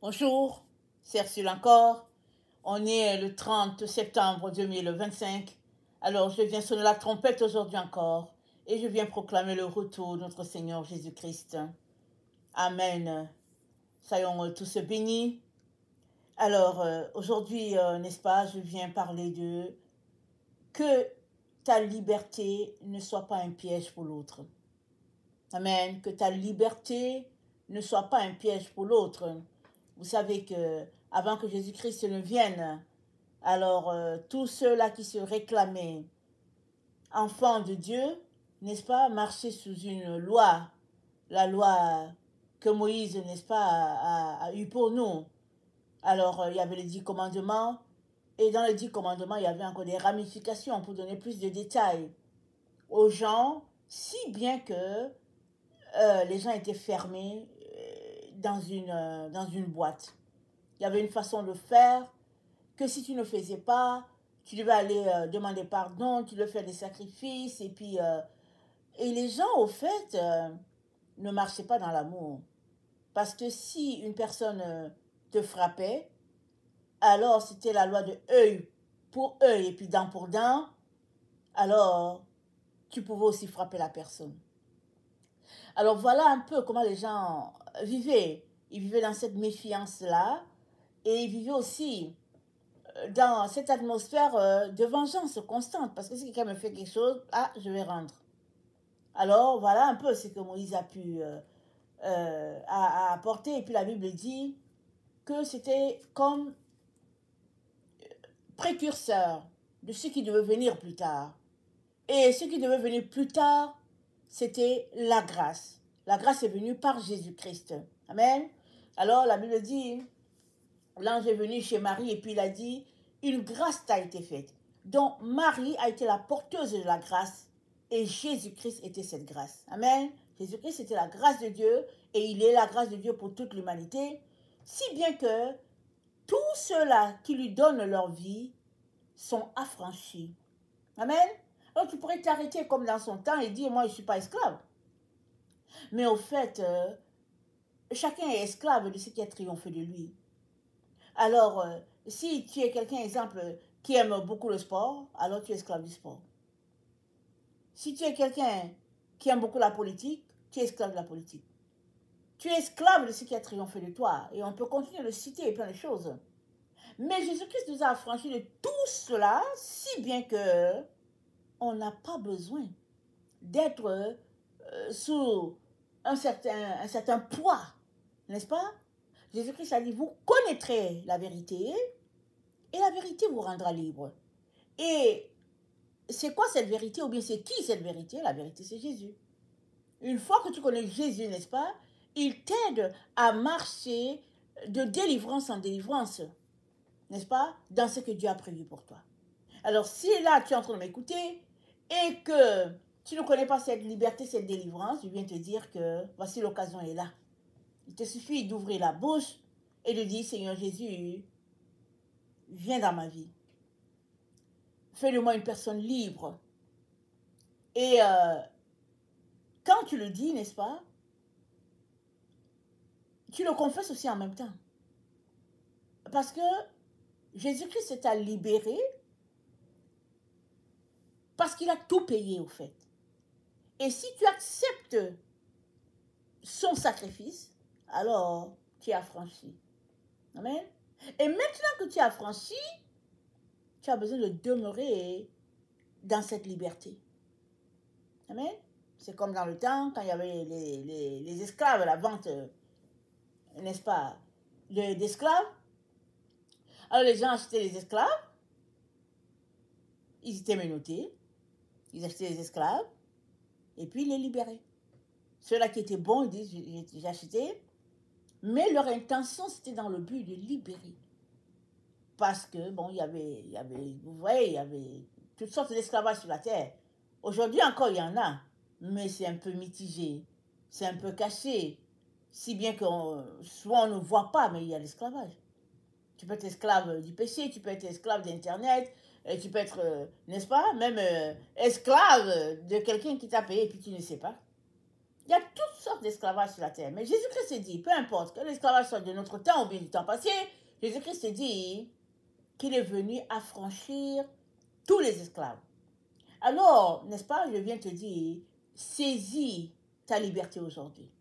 Bonjour, c'est Ursule encore. On est le 30 septembre 2025. Alors je viens sonner la trompette aujourd'hui encore et je viens proclamer le retour de notre Seigneur Jésus-Christ. Amen. Soyons tous bénis. Alors aujourd'hui, n'est-ce pas, je viens parler de que ta liberté ne soit pas un piège pour l'autre. Amen. Que ta liberté ne soit pas un piège pour l'autre. Vous savez que avant que Jésus-Christ ne vienne, alors tous ceux-là qui se réclamaient enfants de Dieu, n'est-ce pas, marchaient sous une loi, la loi que Moïse, n'est-ce pas, a eue pour nous. Alors il y avait les 10 commandements, et dans les 10 commandements, il y avait encore des ramifications pour donner plus de détails aux gens, si bien que les gens étaient fermés dans une boîte. Il y avait une façon de faire que si tu ne faisais pas, tu devais aller demander pardon, tu devais faire des sacrifices. Et les gens, au fait, ne marchaient pas dans l'amour. Parce que si une personne te frappait, alors c'était la loi de œil pour œil et puis dent pour dent, alors tu pouvais aussi frapper la personne. Alors voilà un peu comment les gens vivaient. Ils vivaient dans cette méfiance-là et ils vivaient aussi dans cette atmosphère de vengeance constante. Parce que si quelqu'un me fait quelque chose, ah, je vais rendre. Alors voilà un peu ce que Moïse a pu apporter. Et puis la Bible dit que c'était comme précurseur de ce qui devait venir plus tard. Et ce qui devait venir plus tard, c'était la grâce. La grâce est venue par Jésus-Christ. Amen. Alors la Bible dit, l'ange est venu chez Marie et puis il a dit, une grâce t'a été faite. Donc Marie a été la porteuse de la grâce et Jésus-Christ était cette grâce. Amen. Jésus-Christ était la grâce de Dieu et il est la grâce de Dieu pour toute l'humanité, si bien que tous ceux-là qui lui donnent leur vie sont affranchis. Amen. Alors tu pourrais t'arrêter comme dans son temps et dire, moi je ne suis pas esclave. Mais au fait, chacun est esclave de ce qui a triomphé de lui. Alors, si tu es quelqu'un, exemple, qui aime beaucoup le sport, alors tu es esclave du sport. Si tu es quelqu'un qui aime beaucoup la politique, tu es esclave de la politique. Tu es esclave de ce qui a triomphé de toi. Et on peut continuer de citer plein de choses. Mais Jésus-Christ nous a affranchis de tout cela, si bien que on n'a pas besoin d'être sous un certain poids, n'est-ce pas? Jésus-Christ a dit, vous connaîtrez la vérité et la vérité vous rendra libre. Et c'est quoi cette vérité ou bien c'est qui cette vérité? La vérité, c'est Jésus. Une fois que tu connais Jésus, n'est-ce pas, il t'aide à marcher de délivrance en délivrance, n'est-ce pas, dans ce que Dieu a prévu pour toi. Alors si là, tu es en train de m'écouter et que tu ne connais pas cette liberté, cette délivrance, je viens te dire que voici l'occasion est là. Il te suffit d'ouvrir la bouche et de dire, Seigneur Jésus, viens dans ma vie. Fais de moi une personne libre. Et quand tu le dis, n'est-ce pas, tu le confesses aussi en même temps. Parce que Jésus-Christ t'a libéré parce qu'il a tout payé au fait. Et si tu acceptes son sacrifice, alors tu es affranchi. Amen. Et maintenant que tu es affranchi, tu as besoin de demeurer dans cette liberté. Amen. C'est comme dans le temps, quand il y avait les esclaves, la vente, n'est-ce pas, d'esclaves. Alors les gens achetaient les esclaves, ils étaient menottés, ils achetaient les esclaves, et puis ils les libéraient. Ceux-là qui étaient bons, ils disent, j'ai acheté, mais leur intention, c'était dans le but de libérer. Parce que, bon, il y avait, vous voyez, il y avait toutes sortes d'esclavages sur la terre. Aujourd'hui encore, il y en a, mais c'est un peu mitigé, c'est un peu caché, si bien que soit on ne voit pas, mais il y a l'esclavage. Tu peux être esclave du péché, tu peux être esclave d'Internet, tu peux être, n'est-ce pas, même esclave de quelqu'un qui t'a payé et puis tu ne sais pas. Il y a toutes sortes d'esclavages sur la terre. Mais Jésus-Christ dit, peu importe que l'esclavage soit de notre temps ou bien du temps passé, Jésus-Christ dit qu'il est venu affranchir tous les esclaves. Alors, n'est-ce pas, je viens te dire, saisis ta liberté aujourd'hui.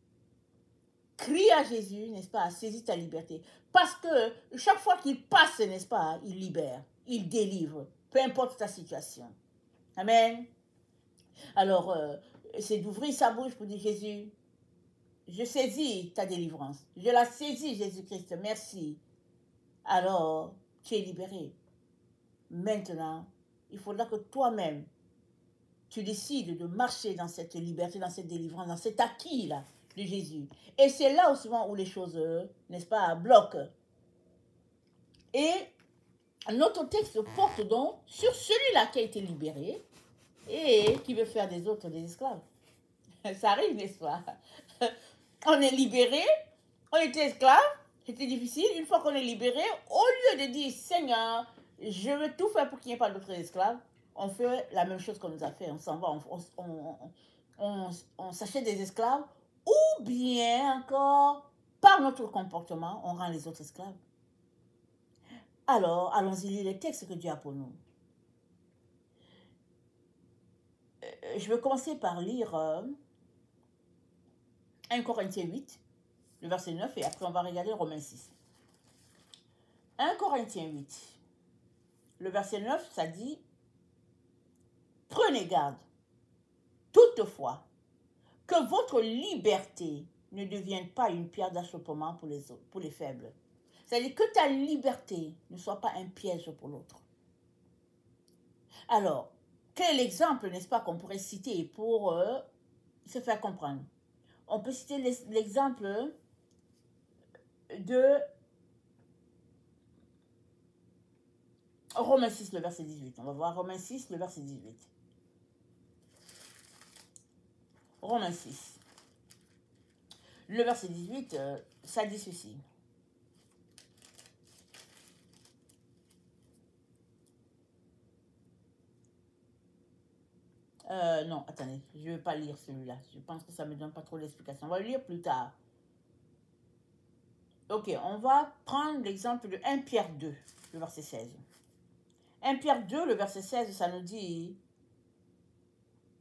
Crie à Jésus, n'est-ce pas, saisis ta liberté. Parce que chaque fois qu'il passe, n'est-ce pas, il libère, il délivre, peu importe ta situation. Amen. Alors, c'est d'ouvrir sa bouche pour dire, Jésus, je saisis ta délivrance. Je la saisis, Jésus-Christ, merci. Alors, tu es libéré. Maintenant, il faudra que toi-même, tu décides de marcher dans cette liberté, dans cette délivrance, dans cet acquis-là de Jésus. Et c'est là souvent où les choses, n'est-ce pas, bloquent. Et notre texte porte donc sur celui-là qui a été libéré et qui veut faire des autres des esclaves. Ça arrive, n'est-ce pas? On est libéré, on était esclave, c'était difficile. Une fois qu'on est libéré, au lieu de dire, Seigneur, je veux tout faire pour qu'il n'y ait pas d'autres esclaves, on fait la même chose qu'on nous a fait. On s'en va, on s'achète des esclaves, ou bien encore, par notre comportement, on rend les autres esclaves. Alors, allons-y lire les textes que Dieu a pour nous. Je vais commencer par lire 1 Corinthiens 8, le verset 9, et après on va regarder Romains 6. 1 Corinthiens 8, le verset 9, ça dit, « Prenez garde, toutefois, que votre liberté ne devienne pas une pierre d'achoppement pour les faibles. » C'est-à-dire que ta liberté ne soit pas un piège pour l'autre. Alors, quel exemple, n'est-ce pas, qu'on pourrait citer pour se faire comprendre? On peut citer l'exemple de Romains 6, le verset 18. On va voir Romains 6, le verset 18. Romains 6. Le verset 18, ça dit ceci. Non, attendez, je ne vais pas lire celui-là. Je pense que ça ne me donne pas trop d'explication. On va le lire plus tard. Ok, on va prendre l'exemple de 1 Pierre 2, le verset 16. 1 Pierre 2, le verset 16, ça nous dit,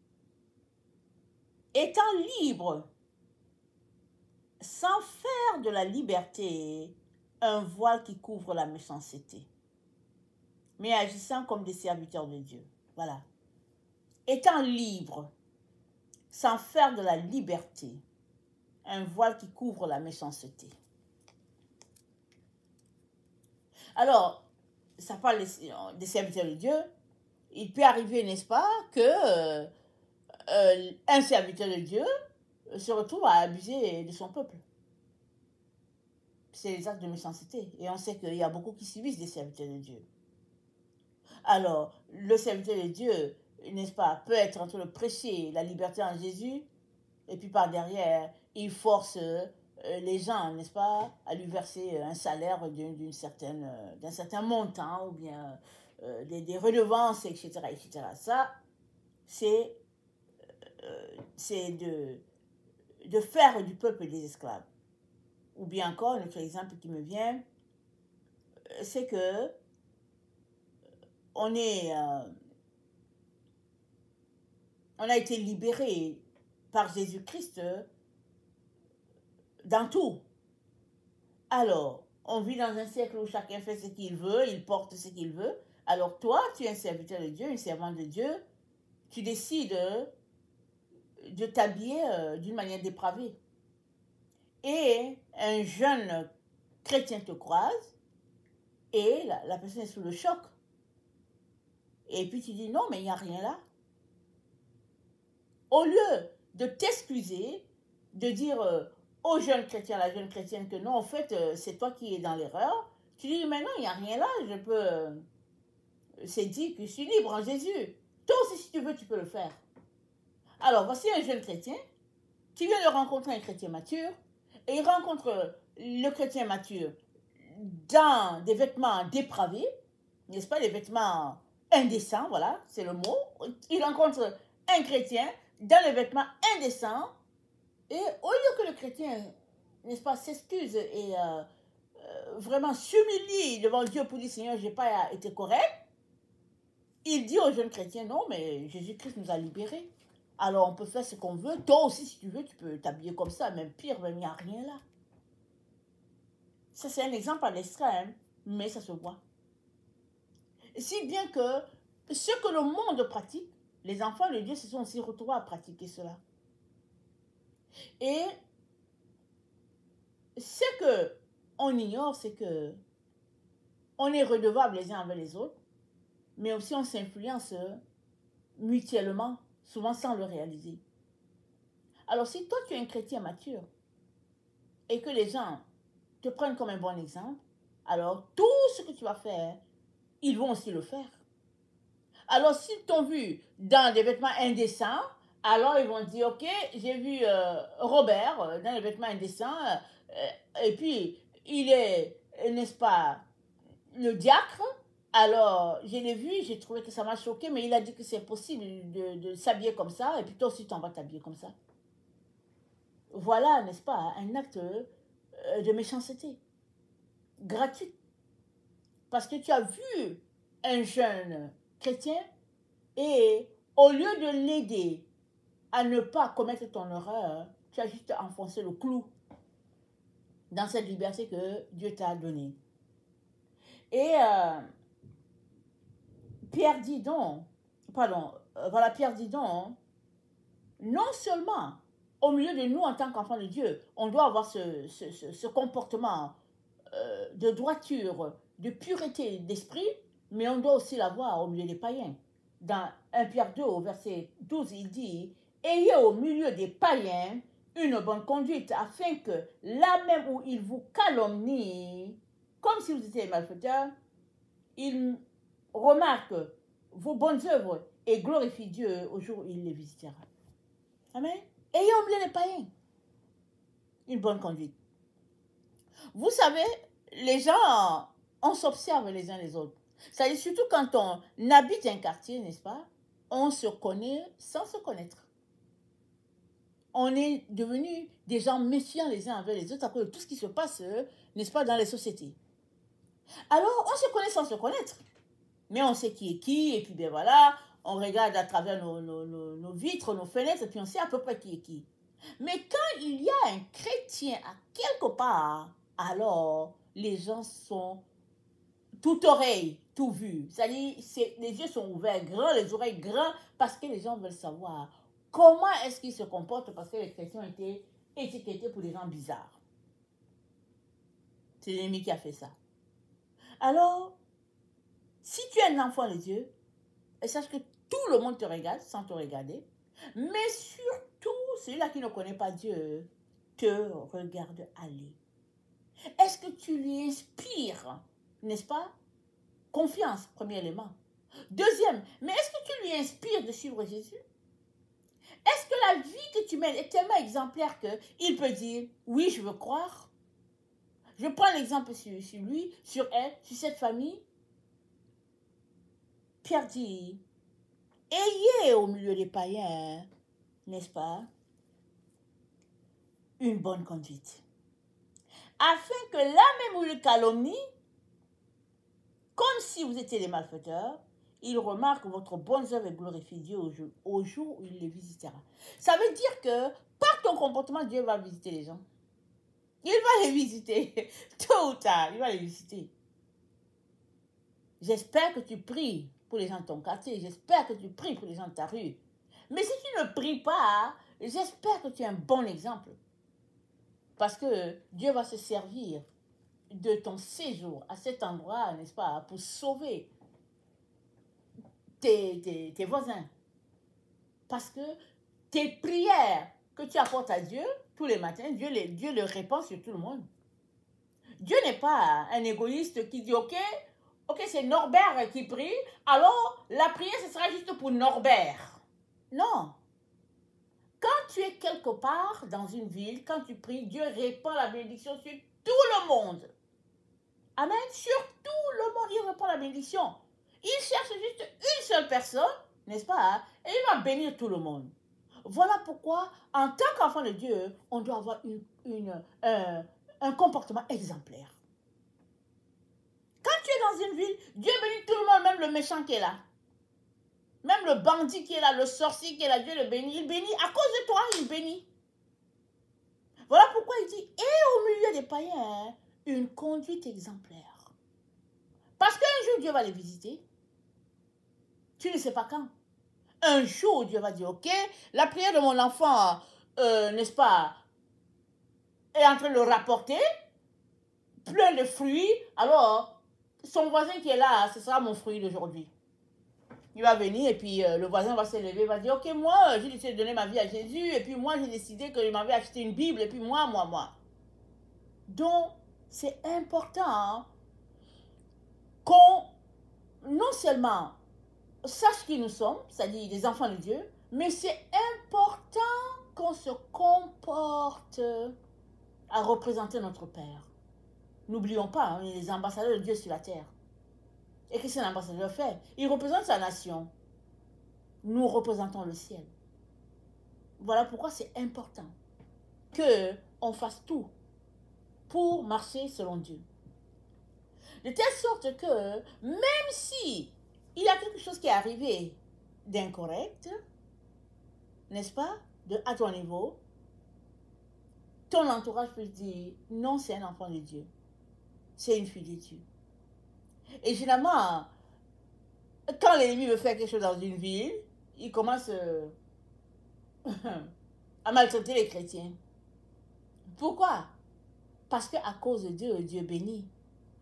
« Étant libre, sans faire de la liberté un voile qui couvre la méchanceté, mais agissant comme des serviteurs de Dieu. » Voilà. Étant libre, sans faire de la liberté un voile qui couvre la méchanceté. Alors, ça parle des serviteurs de Dieu. Il peut arriver, n'est-ce pas, que un serviteur de Dieu se retrouve à abuser de son peuple. C'est les actes de méchanceté. Et on sait qu'il y a beaucoup qui subissent des serviteurs de Dieu. Alors, le serviteur de Dieu, n'est-ce pas, peut être en train de prêcher la liberté en Jésus, et puis par derrière, il force les gens, n'est-ce pas, à lui verser un salaire d'un certain montant, ou bien des redevances, etc., etc. Ça, c'est de faire du peuple des esclaves. Ou bien encore, un autre exemple qui me vient, c'est que on a été libéré par Jésus-Christ dans tout. Alors, on vit dans un siècle où chacun fait ce qu'il veut, il porte ce qu'il veut. Alors toi, tu es un serviteur de Dieu, une servante de Dieu, tu décides de t'habiller d'une manière dépravée. Et un jeune chrétien te croise et la personne est sous le choc. Et puis tu dis, non, mais il n'y a rien là. Au lieu de t'excuser, de dire au jeune chrétien, la jeune chrétienne, que non, en fait, c'est toi qui es dans l'erreur, tu dis, mais non, il n'y a rien là, je peux... c'est dit que je suis libre en Jésus. Toi aussi, si tu veux, tu peux le faire. Alors, voici un jeune chrétien qui vient de rencontrer un chrétien mature, et il rencontre le chrétien mature dans des vêtements dépravés, n'est-ce pas, des vêtements indécents, voilà, c'est le mot. Il rencontre un chrétien dans les vêtements indécents, Et au lieu que le chrétien, n'est-ce pas, s'excuse et vraiment s'humilie devant Dieu pour dire Seigneur, je n'ai pas été correct, il dit aux jeunes chrétiens, non, mais Jésus-Christ nous a libérés. Alors on peut faire ce qu'on veut. Toi aussi, si tu veux, tu peux t'habiller comme ça. Même pire, même il n'y a rien là. Ça, c'est un exemple à l'extrême, mais ça se voit. Si bien que ce que le monde pratique, les enfants de Dieu se sont aussi retrouvés à pratiquer cela. Et ce que on ignore, c'est que on est redevables les uns envers les autres, mais aussi on s'influence mutuellement, souvent sans le réaliser. Alors si toi tu es un chrétien mature et que les gens te prennent comme un bon exemple, alors tout ce que tu vas faire, ils vont aussi le faire. Alors s'ils t'ont vu dans des vêtements indécents, alors ils vont dire, ok, j'ai vu Robert dans des vêtements indécents, et puis il est, n'est-ce pas, le diacre. Alors, je l'ai vu, j'ai trouvé que ça m'a choqué, mais il a dit que c'est possible de s'habiller comme ça, et puis toi aussi, tu en vas t'habiller comme ça. Voilà, n'est-ce pas, un acte de méchanceté, gratuit. Parce que tu as vu un jeune chrétien, et au lieu de l'aider à ne pas commettre ton erreur, tu as juste enfoncé le clou dans cette liberté que Dieu t'a donnée. Et Pierre dit donc, Pierre dit donc, non seulement au milieu de nous en tant qu'enfants de Dieu, on doit avoir ce comportement de droiture, de pureté d'esprit, mais on doit aussi l'avoir au milieu des païens. Dans 1 Pierre 2, au verset 12, il dit, « Ayez au milieu des païens une bonne conduite, afin que là même où ils vous calomnient, comme si vous étiez malfaiteurs, ils remarquent vos bonnes œuvres et glorifient Dieu au jour où il les visitera. » Amen. Ayez au milieu des païens une bonne conduite. Vous savez, les gens, on s'observe les uns les autres. C'est-à-dire, surtout quand on habite un quartier, n'est-ce pas? On se connaît sans se connaître. On est devenus des gens méfiants les uns envers les autres à cause de tout ce qui se passe, n'est-ce pas, dans les sociétés. Alors, on se connaît sans se connaître. Mais on sait qui est qui, et puis ben voilà, on regarde à travers nos vitres, nos fenêtres, et puis on sait à peu près qui est qui. Mais quand il y a un chrétien à quelque part, alors les gens sont tout oreille, tout vu. C'est-à-dire, les yeux sont ouverts grands, les oreilles grands, parce que les gens veulent savoir comment est-ce qu'ils se comportent, parce que les chrétiens ont été étiquetés pour des gens bizarres. C'est l'ennemi qui a fait ça. Alors, si tu es un enfant de Dieu, et sache que tout le monde te regarde sans te regarder, mais surtout celui-là qui ne connaît pas Dieu te regarde aller. Est-ce que tu lui inspires, n'est-ce pas, confiance, premier élément. Deuxième, mais est-ce que tu lui inspires de suivre Jésus? Est-ce que la vie que tu mènes est tellement exemplaire qu'il peut dire, oui, je veux croire? Je prends l'exemple sur lui, sur elle, sur cette famille. Pierre dit, ayez au milieu des païens, n'est-ce pas, une bonne conduite. Afin que là même où il calomnie, comme si vous étiez des malfaiteurs, il remarque votre bonne œuvre et glorifie Dieu au jour où il les visitera. Ça veut dire que par ton comportement, Dieu va visiter les gens. Il va les visiter. Tôt ou tard, il va les visiter. J'espère que tu pries pour les gens de ton quartier. J'espère que tu pries pour les gens de ta rue. Mais si tu ne pries pas, j'espère que tu es un bon exemple. Parce que Dieu va se servir de ton séjour à cet endroit, n'est-ce pas, pour sauver tes voisins. Parce que tes prières que tu apportes à Dieu tous les matins, Dieu le répand sur tout le monde. Dieu n'est pas un égoïste qui dit, ok, c'est Norbert qui prie, alors la prière, ce sera juste pour Norbert. Non. Quand tu es quelque part dans une ville, quand tu pries, Dieu répand la bénédiction sur tout le monde. Amen. Sur tout le monde, il répand la bénédiction. Il cherche juste une seule personne, n'est-ce pas, et il va bénir tout le monde. Voilà pourquoi, en tant qu'enfant de Dieu, on doit avoir un comportement exemplaire. Quand tu es dans une ville, Dieu bénit tout le monde, même le méchant qui est là. Même le bandit qui est là, le sorcier qui est là, Dieu le bénit. Il bénit à cause de toi, il bénit. Voilà pourquoi il dit, et au milieu des païens, une conduite exemplaire. Parce qu'un jour, Dieu va les visiter. Tu ne sais pas quand. Un jour, Dieu va dire, ok, la prière de mon enfant, n'est-ce pas, est en train de le rapporter, plein de fruits. Alors, son voisin qui est là, ce sera mon fruit d'aujourd'hui. Il va venir et puis le voisin va se lever, va dire, ok, moi, j'ai décidé de donner ma vie à Jésus, et puis moi, j'ai décidé que je m'avais acheté une Bible, et puis moi. Donc, c'est important qu'on, non seulement sache qui nous sommes, c'est-à-dire des enfants de Dieu, mais c'est important qu'on se comporte à représenter notre Père. N'oublions pas, on est les ambassadeurs de Dieu sur la terre. Et qu'est-ce qu'un ambassadeur fait? Il représente sa nation. Nous représentons le ciel. Voilà pourquoi c'est important qu'on fasse tout pour marcher selon Dieu. De telle sorte que, même si il y a quelque chose qui est arrivé d'incorrect, n'est-ce pas, à ton niveau, ton entourage peut dire, non, c'est un enfant de Dieu. C'est une fille de Dieu. Et généralement, quand l'ennemi veut faire quelque chose dans une ville, il commence à maltraiter les chrétiens. Pourquoi? Parce qu'à cause de Dieu, Dieu bénit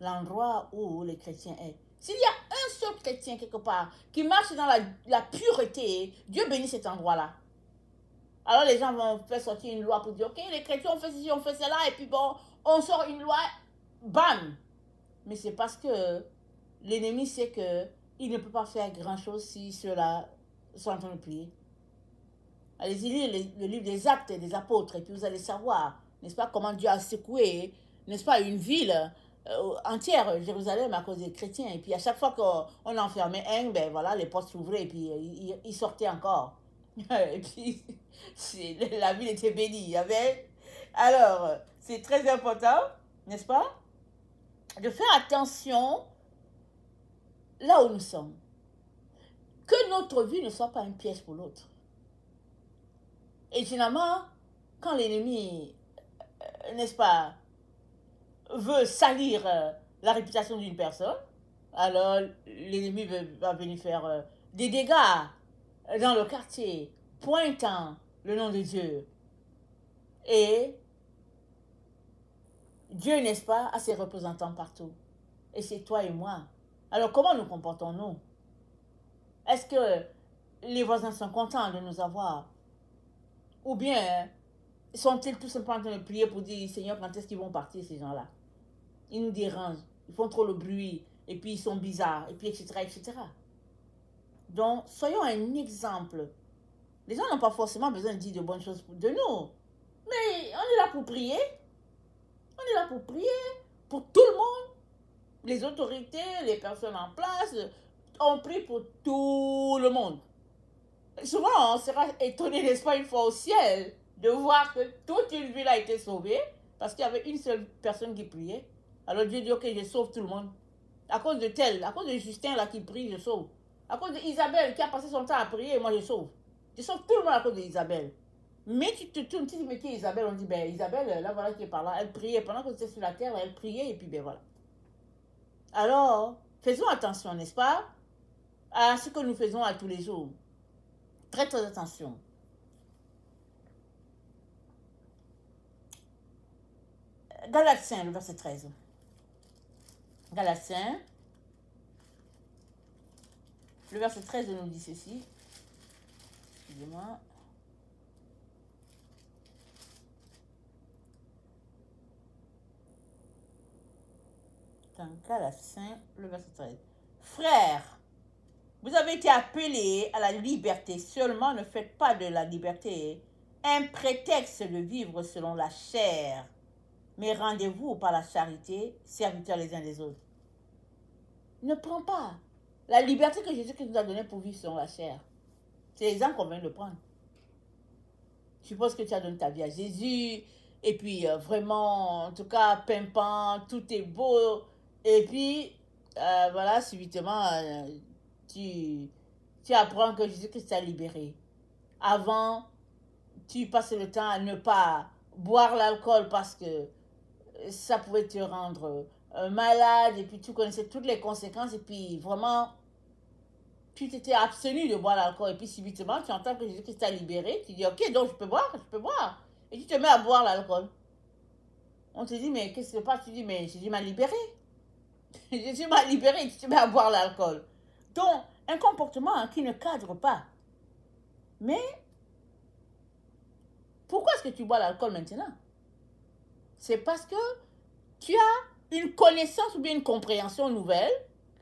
l'endroit où les chrétiens sont. S'il y a un seul chrétien quelque part qui marche dans la pureté, Dieu bénit cet endroit-là. Alors les gens vont faire sortir une loi pour dire, ok, les chrétiens ont fait ceci, on fait cela, et puis bon, on sort une loi, bam. Mais c'est parce que l'ennemi sait qu'il ne peut pas faire grand-chose si ceux-là sont en train de prier. Allez-y lire le livre des Actes des Apôtres, et puis vous allez savoir, n'est-ce pas, comment Dieu a secoué, n'est-ce pas, une ville entière, Jérusalem, à cause des chrétiens. Et puis à chaque fois qu'on enfermait un, ben voilà, les portes s'ouvraient, et puis ils sortaient encore. Et puis la ville était bénie. Il y avait... Alors, c'est très important, n'est-ce pas, de faire attention là où nous sommes. Que notre vie ne soit pas un piège pour l'autre. Et généralement, quand l'ennemi, n'est-ce pas, veut salir la réputation d'une personne, alors l'ennemi va venir faire des dégâts dans le quartier, pointant le nom de Dieu. Et Dieu, n'est-ce pas, a ses représentants partout. Et c'est toi et moi. Alors comment nous comportons-nous? Est-ce que les voisins sont contents de nous avoir? Ou bien sont-ils tout simplement en train de prier pour dire, Seigneur, quand est-ce qu'ils vont partir, ces gens-là? Ils nous dérangent, ils font trop le bruit, et puis ils sont bizarres, et puis etc., etc. Donc, soyons un exemple. Les gens n'ont pas forcément besoin de dire de bonnes choses de nous. Mais on est là pour prier. On est là pour prier pour tout le monde. Les autorités, les personnes en place, on prie pour tout le monde. Souvent, on sera étonné, n'est-ce pas, une fois au ciel, de voir que toute une ville a été sauvée parce qu'il y avait une seule personne qui priait. Alors Dieu dit, ok, je sauve tout le monde. À cause de tel, à cause de Justin là qui prie, je sauve. À cause d'Isabelle qui a passé son temps à prier, moi je sauve. Je sauve tout le monde à cause d'Isabelle. Mais tu te tournes, tu dis, mais qui est Isabelle? On dit, ben Isabelle, là voilà qui est par là. Elle priait, pendant que c'était sur la terre, elle priait, et puis ben voilà. Alors, faisons attention, n'est-ce pas, à ce que nous faisons à tous les jours. Très très attention. Galates, le verset 13. Galates, le verset 13 nous dit ceci. Excusez-moi. Dans Galates, le verset 13. Frères, vous avez été appelés à la liberté, seulement ne faites pas de la liberté un prétexte de vivre selon la chair, mais rendez-vous par la charité, serviteurs les uns des autres. Ne prends pas la liberté que Jésus nous a donnée pour vivre selon la chair. C'est l'exemple qu'on vient de prendre. Je suppose que tu as donné ta vie à Jésus. Et puis, vraiment, en tout cas, pimpant, tout est beau. Et puis, voilà, subitement, tu, tu apprends que Jésus-Christ t'a libéré. Avant, tu passais le temps à ne pas boire l'alcool parce que ça pouvait te rendre malade. Et puis, tu connaissais toutes les conséquences. Et puis, vraiment, tu t'étais abstenu de boire l'alcool. Et puis, subitement, tu entends que Jésus-Christ t'a libéré. Tu dis, ok, donc je peux boire, je peux boire. Et tu te mets à boire l'alcool. On te dit, mais qu'est-ce qui se passe? Tu dis, mais Jésus m'a libéré. Jésus m'a libéré et tu te mets à boire l'alcool. Donc, un comportement qui ne cadre pas. Mais, pourquoi est-ce que tu bois l'alcool maintenant? C'est parce que tu as une connaissance ou bien une compréhension nouvelle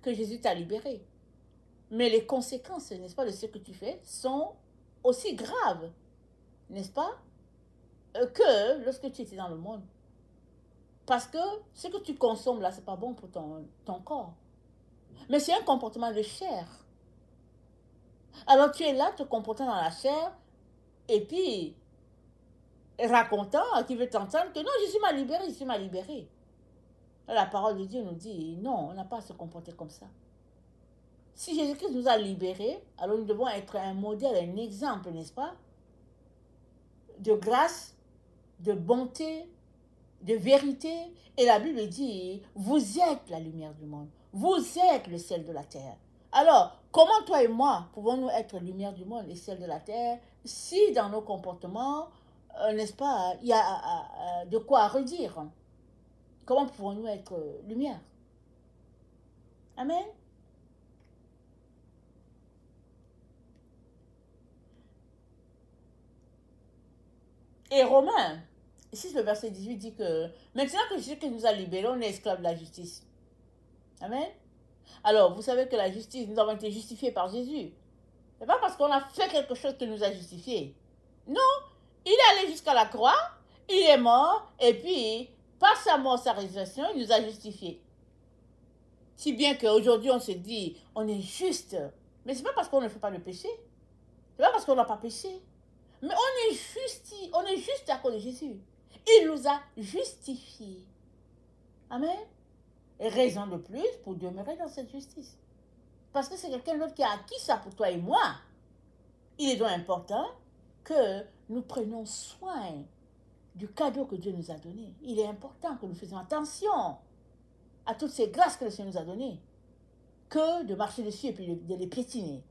que Jésus t'a libéré. Mais les conséquences, n'est-ce pas, de ce que tu fais sont aussi graves, n'est-ce pas, que lorsque tu étais dans le monde. Parce que ce que tu consommes là, c'est pas bon pour ton corps. Mais c'est un comportement de chair. Alors tu es là, te comportant dans la chair, et puis racontant, qui veut t'entendre que non, Jésus m'a libéré, Jésus m'a libéré. La parole de Dieu nous dit, non, on n'a pas à se comporter comme ça. Si Jésus-Christ nous a libérés, alors nous devons être un modèle, un exemple, n'est-ce pas, de grâce, de bonté, de vérité. Et la Bible dit, vous êtes la lumière du monde. Vous êtes le sel de la terre. Alors, comment toi et moi pouvons-nous être lumière du monde et sel de la terre si dans nos comportements, n'est-ce pas, il y a de quoi redire? Comment pouvons-nous être lumière? Amen. Et Romains, ici le verset 18 dit que maintenant que Jésus nous a libérés, on est esclaves de la justice. Amen. Alors, vous savez que la justice, nous avons été justifiés par Jésus. C'est pas parce qu'on a fait quelque chose qu'il nous a justifiés. Non, il est allé jusqu'à la croix, il est mort, et puis, par sa mort, sa résurrection, il nous a justifiés. Si bien qu'aujourd'hui, on se dit, on est juste. Mais c'est pas parce qu'on ne fait pas le péché. C'est pas parce qu'on n'a pas péché. Mais on est juste à cause de Jésus. Il nous a justifiés. Amen. Et raison de plus pour demeurer dans cette justice. Parce que c'est quelqu'un d'autre qui a acquis ça pour toi et moi. Il est donc important que nous prenions soin du cadeau que Dieu nous a donné. Il est important que nous faisions attention à toutes ces grâces que le Seigneur nous a données, que de marcher dessus et puis de les piétiner.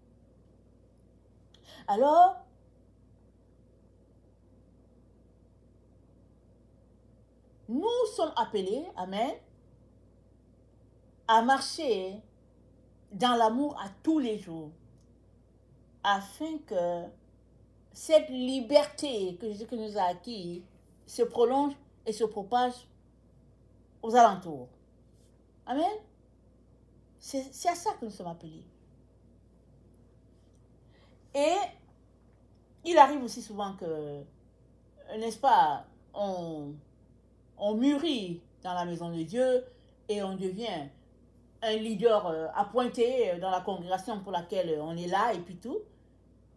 Alors, nous sommes appelés, amen, à marcher dans l'amour à tous les jours, afin que cette liberté que Jésus nous a acquise se prolonge et se propage aux alentours. Amen. C'est à ça que nous sommes appelés. Et il arrive aussi souvent que, n'est-ce pas, on mûrit dans la maison de Dieu et on devient un leader appointé dans la congrégation pour laquelle on est là et puis tout.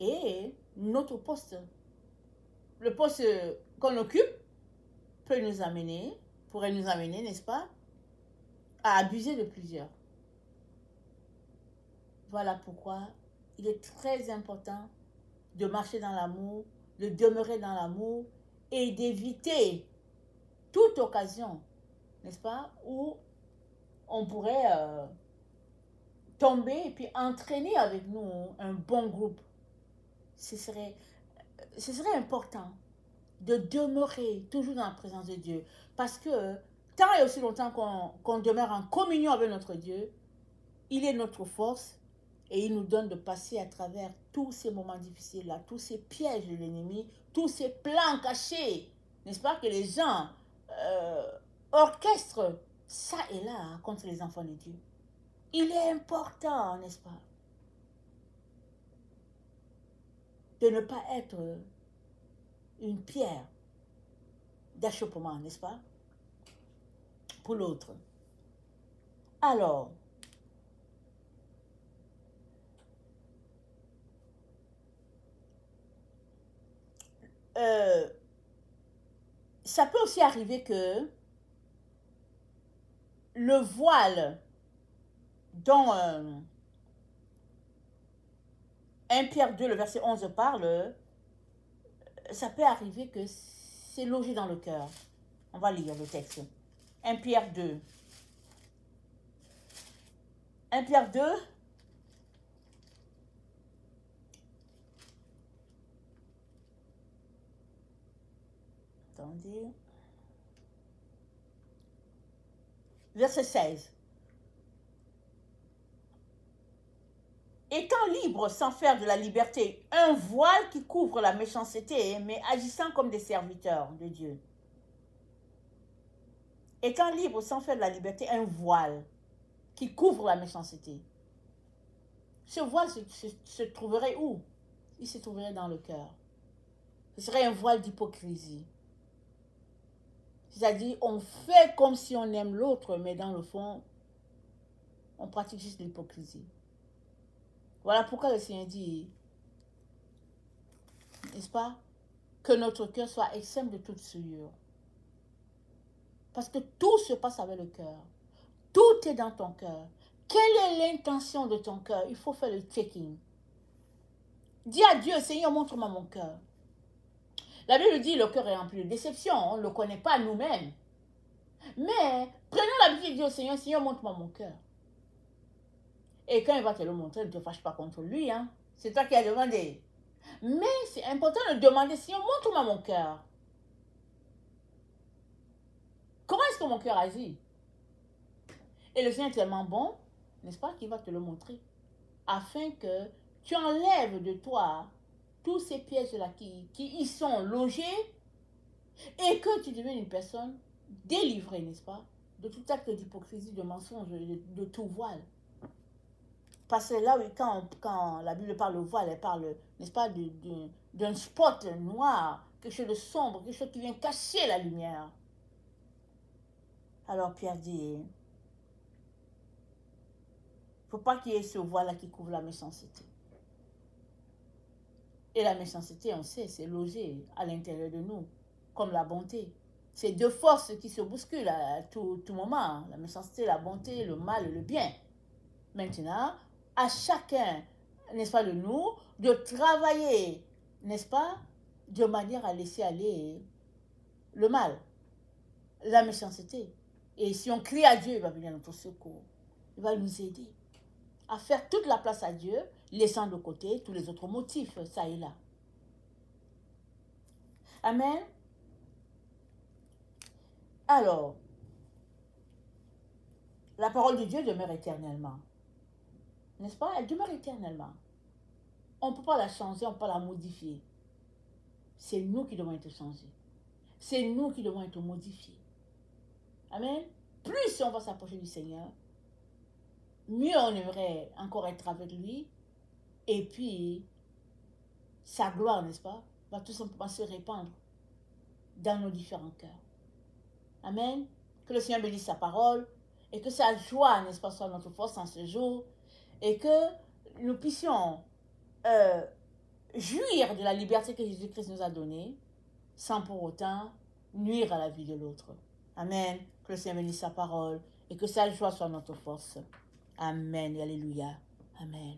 Et notre poste, le poste qu'on occupe, pourrait nous amener, n'est-ce pas, à abuser de plusieurs. Voilà pourquoi il est très important de marcher dans l'amour, de demeurer dans l'amour et d'éviter toute occasion, n'est-ce pas, où on pourrait tomber et puis entraîner avec nous un bon groupe. Ce serait important de demeurer toujours dans la présence de Dieu. Parce que tant et aussi longtemps qu'on demeure en communion avec notre Dieu, il est notre force et il nous donne de passer à travers tous ces moments difficiles-là, tous ces pièges de l'ennemi, tous ces plans cachés, n'est-ce pas, que les gens orchestrent ça et là contre les enfants de Dieu. Il est important, n'est-ce pas, de ne pas être une pierre d'achoppement, n'est-ce pas, pour l'autre. Alors, euh, ça peut aussi arriver que le voile dont 1 Pierre 2, le verset 11 parle, ça peut arriver que c'est logé dans le cœur. On va lire le texte. 1 Pierre 2. 1 Pierre 2. Attendez. Verset 16. Étant libre sans faire de la liberté un voile qui couvre la méchanceté, mais agissant comme des serviteurs de Dieu. Étant libre sans faire de la liberté un voile qui couvre la méchanceté. Ce voile se trouverait où? Il se trouverait dans le cœur. Ce serait un voile d'hypocrisie. C'est-à-dire, on fait comme si on aime l'autre, mais dans le fond, on pratique juste l'hypocrisie. Voilà pourquoi le Seigneur dit, n'est-ce pas, que notre cœur soit exempt de toute souillure. Parce que tout se passe avec le cœur. Tout est dans ton cœur. Quelle est l'intention de ton cœur? Il faut faire le checking. Dis à Dieu, Seigneur, montre-moi mon cœur. La Bible dit, le cœur est rempli de déception. On ne le connaît pas nous-mêmes. Mais prenons l'habitude de dire au Seigneur, Seigneur, montre-moi mon cœur. Et quand il va te le montrer, ne te fâche pas contre lui. Hein? C'est toi qui as demandé. Mais c'est important de demander, Seigneur, montre-moi mon cœur. Comment est-ce que mon cœur agit? Et le Seigneur est tellement bon, n'est-ce pas, qu'il va te le montrer. Afin que tu enlèves de toi tous ces pièges-là qui y sont logés et que tu deviennes une personne délivrée, n'est-ce pas, de tout acte d'hypocrisie, de mensonge, de tout voile. Parce que là, oui, quand la Bible parle de voile, elle parle, n'est-ce pas, d'un spot noir, quelque chose de sombre, quelque chose qui vient cacher la lumière. Alors Pierre dit, il ne faut pas qu'il y ait ce voile-là qui couvre la méchanceté. Et la méchanceté, on sait, c'est logé à l'intérieur de nous, comme la bonté. C'est deux forces qui se bousculent à tout moment. La méchanceté, la bonté, le mal et le bien. Maintenant, à chacun, n'est-ce pas, de nous, de travailler, n'est-ce pas, de manière à laisser aller le mal, la méchanceté. Et si on crie à Dieu, il va venir à notre secours. Il va nous aider à faire toute la place à Dieu, laissant de côté tous les autres motifs, ça et là. Amen. Alors, la parole de Dieu demeure éternellement. N'est-ce pas? Elle demeure éternellement. On ne peut pas la changer, on ne peut pas la modifier. C'est nous qui devons être changés. C'est nous qui devons être modifiés. Amen. Plus on va s'approcher du Seigneur, mieux on aimerait encore être avec lui. Et puis, sa gloire, n'est-ce pas, va tout simplement se répandre dans nos différents cœurs. Amen. Que le Seigneur bénisse sa parole et que sa joie, n'est-ce pas, soit notre force en ce jour et que nous puissions jouir de la liberté que Jésus-Christ nous a donnée sans pour autant nuire à la vie de l'autre. Amen. Que le Seigneur bénisse sa parole et que sa joie soit notre force. Amen et alléluia. Amen.